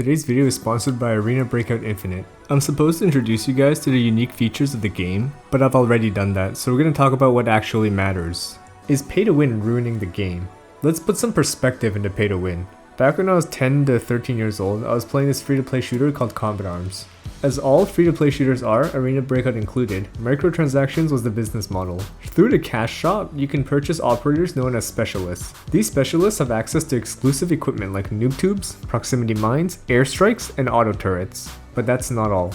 Today's video is sponsored by Arena Breakout Infinite. I'm supposed to introduce you guys to the unique features of the game, but I've already done that, so we're going to talk about what actually matters. Is pay to win ruining the game? Let's put some perspective into pay to win. Back when I was 10 to 13 years old, I was playing this free-to-play shooter called Combat. As all free-to-play shooters are, Arena Breakout included, microtransactions was the business model. Through the cash shop, you can purchase operators known as specialists. These specialists have access to exclusive equipment like noob tubes, proximity mines, airstrikes, and auto turrets. But that's not all.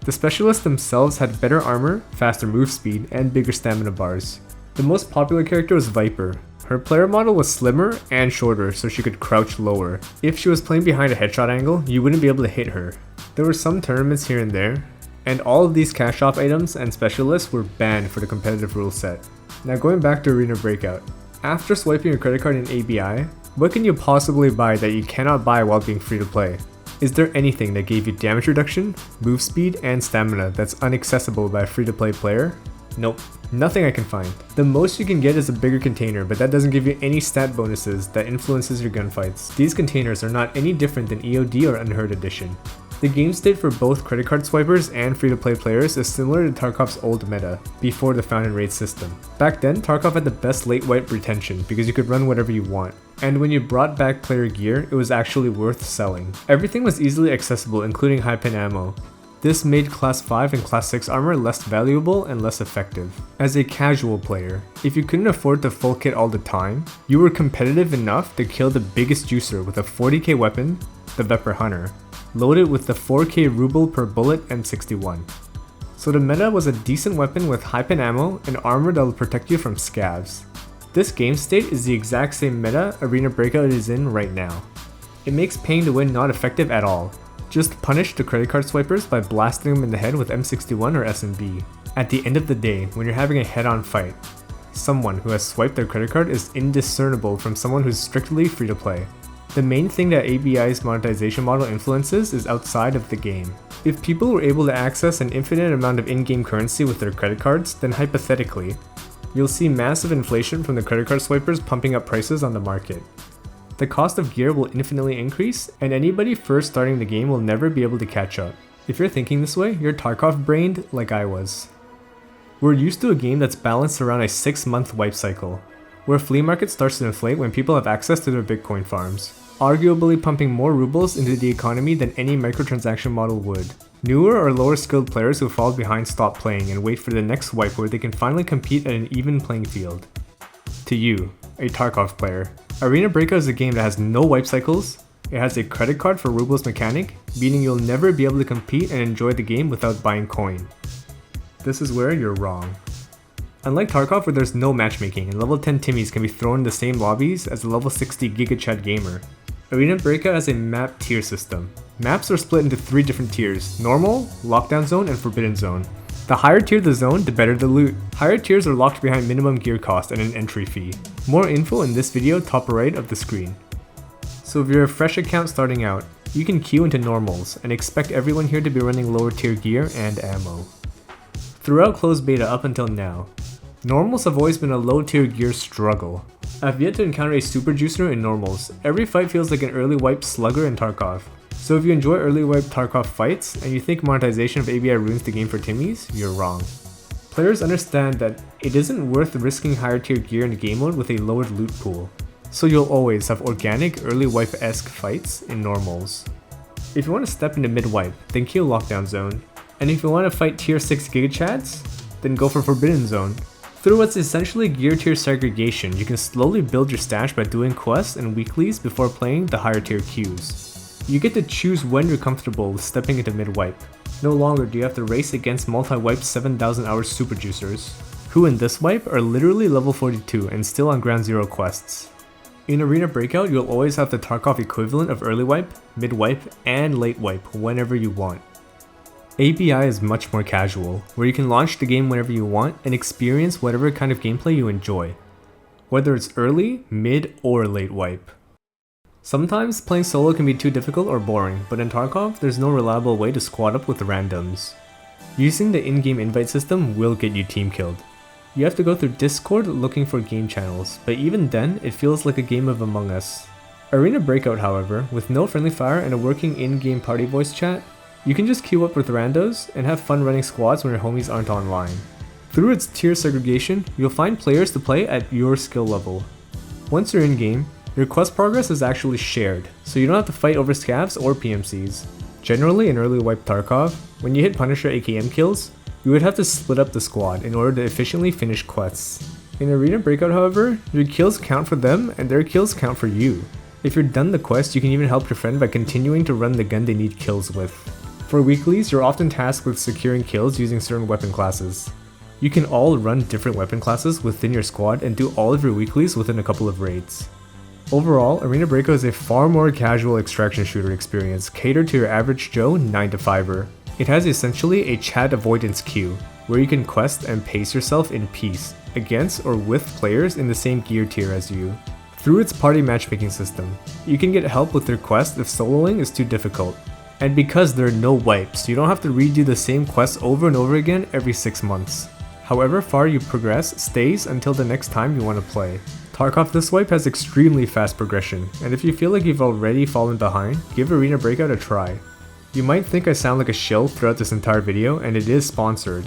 The specialists themselves had better armor, faster move speed, and bigger stamina bars. The most popular character was Viper. Her player model was slimmer and shorter, so she could crouch lower. If she was playing behind a headshot angle, you wouldn't be able to hit her. There were some tournaments here and there, and all of these cash shop items and specialists were banned for the competitive rule set. Now going back to Arena Breakout. After swiping your credit card in ABI, what can you possibly buy that you cannot buy while being free to play? Is there anything that gave you damage reduction, move speed, and stamina that's inaccessible by a free to play player? Nope, nothing I can find. The most you can get is a bigger container, but that doesn't give you any stat bonuses that influences your gunfights. These containers are not any different than EOD or Unheard Edition. The game state for both credit card swipers and free-to-play players is similar to Tarkov's old meta, before the found and raid system. Back then, Tarkov had the best late wipe retention because you could run whatever you want. And when you brought back player gear, it was actually worth selling. Everything was easily accessible, including high pin ammo. This made Class 5 and Class 6 armor less valuable and less effective. As a casual player, if you couldn't afford the full kit all the time, you were competitive enough to kill the biggest juicer with a 40k weapon, the Viper Hunter, loaded with the 4k ruble per bullet M61. So the meta was a decent weapon with high pin ammo and armor that will protect you from scavs. This game state is the exact same meta Arena Breakout is in right now. It makes paying to win not effective at all. Just punish the credit card swipers by blasting them in the head with M61 or SMB. At the end of the day, when you're having a head-on fight, someone who has swiped their credit card is indiscernible from someone who's strictly free to play. The main thing that ABI's monetization model influences is outside of the game. If people were able to access an infinite amount of in-game currency with their credit cards, then hypothetically, you'll see massive inflation from the credit card swipers pumping up prices on the market. The cost of gear will infinitely increase, and anybody first starting the game will never be able to catch up. If you're thinking this way, you're Tarkov brained like I was. We're used to a game that's balanced around a 6-month wipe cycle, where flea market starts to inflate when people have access to their Bitcoin farms, arguably pumping more rubles into the economy than any microtransaction model would. Newer or lower skilled players who fall behind stop playing and wait for the next wipe where they can finally compete at an even playing field. To you, a Tarkov player, Arena Breakout is a game that has no wipe cycles, it has a credit card for rubles mechanic, meaning you'll never be able to compete and enjoy the game without buying coin. This is where you're wrong. Unlike Tarkov, where there's no matchmaking and level 10 Timmies can be thrown in the same lobbies as a level 60 GigaChat gamer, Arena Breakout has a map tier system. Maps are split into 3 different tiers: Normal, Lockdown Zone, and Forbidden Zone. The higher tier the zone, the better the loot. Higher tiers are locked behind minimum gear cost and an entry fee. More info in this video top right of the screen. So if you're a fresh account starting out, you can queue into normals and expect everyone here to be running lower tier gear and ammo. Throughout closed beta up until now, normals have always been a low tier gear struggle. I've yet to encounter a super juicer in normals. Every fight feels like an early wipe slugger in Tarkov. So if you enjoy early wipe Tarkov fights and you think monetization of ABI ruins the game for Timmies, you're wrong. Players understand that it isn't worth risking higher tier gear in game mode with a lowered loot pool. So you'll always have organic early wipe-esque fights in normals. If you want to step into mid wipe, then kill Lockdown Zone. And if you want to fight tier 6 GigaChads, then go for Forbidden Zone. Through what's essentially gear tier segregation, you can slowly build your stash by doing quests and weeklies before playing the higher tier queues. You get to choose when you're comfortable with stepping into mid-wipe. No longer do you have to race against multi-wipe 7,000 hours super juicers, who in this wipe are literally level 42 and still on ground 0 quests. In Arena Breakout, you'll always have the Tarkov equivalent of early wipe, mid-wipe, and late wipe whenever you want. ABI is much more casual, where you can launch the game whenever you want and experience whatever kind of gameplay you enjoy, whether it's early, mid, or late wipe. Sometimes playing solo can be too difficult or boring, but in Tarkov, there's no reliable way to squad up with the randoms. Using the in-game invite system will get you team killed. You have to go through Discord looking for game channels, but even then, it feels like a game of Among Us. Arena Breakout, however, with no friendly fire and a working in-game party voice chat, you can just queue up with randos and have fun running squads when your homies aren't online. Through its tier segregation, you'll find players to play at your skill level. Once you're in-game, your quest progress is actually shared, so you don't have to fight over scavs or PMCs. Generally in early wipe Tarkov, when you hit Punisher AKM kills, you would have to split up the squad in order to efficiently finish quests. In Arena Breakout, however, your kills count for them and their kills count for you. If you're done the quest, you can even help your friend by continuing to run the gun they need kills with. For weeklies, you're often tasked with securing kills using certain weapon classes. You can all run different weapon classes within your squad and do all of your weeklies within a couple of raids. Overall, Arena Breakout is a far more casual extraction shooter experience catered to your average Joe 9-to-5er. It has essentially a chat avoidance queue, where you can quest and pace yourself in peace, against or with players in the same gear tier as you. Through its party matchmaking system, you can get help with your quest if soloing is too difficult. And because there are no wipes, you don't have to redo the same quests over and over again every 6 months. However far you progress stays until the next time you want to play. Tarkov this wipe has extremely fast progression, and if you feel like you've already fallen behind, give Arena Breakout a try. You might think I sound like a shill throughout this entire video, and it is sponsored.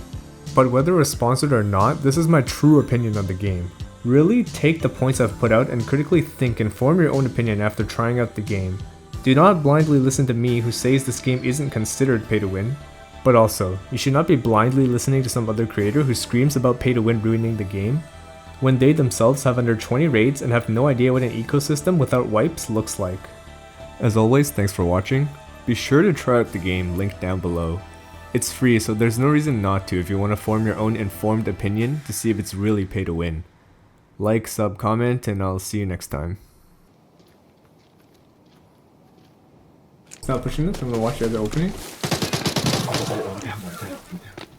But whether we're sponsored or not, this is my true opinion on the game. Really take the points I've put out and critically think and form your own opinion after trying out the game. Do not blindly listen to me who says this game isn't considered pay to win. But also, you should not be blindly listening to some other creator who screams about pay to win ruining the game, when they themselves have under 20 raids and have no idea what an ecosystem without wipes looks like. As always, thanks for watching. Be sure to try out the game, linked down below. It's free, so there's no reason not to if you want to form your own informed opinion to see if it's really pay to win. Like, sub, comment, and I'll see you next time. Stop pushing this, I'm gonna watch the other opening.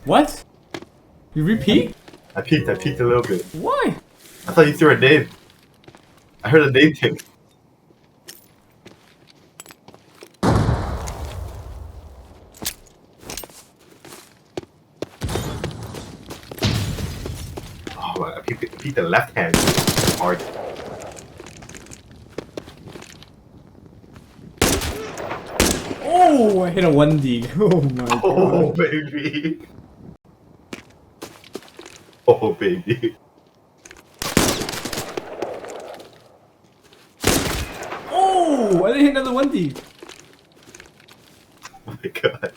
What? You repeat? I peeked a little bit. Why? I thought you threw a nade. I heard a nade tick. Oh, I peeked the left hand hard. Oh, I hit a 1D. Oh my god. Oh, baby. Oh, baby. Oh, I didn't hit another 1D. Oh my god.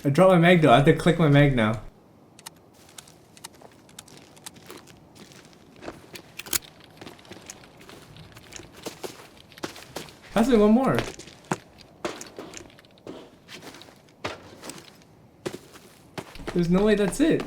I dropped my mag though. I have to click my mag now. Pass me one more. There's no way that's it.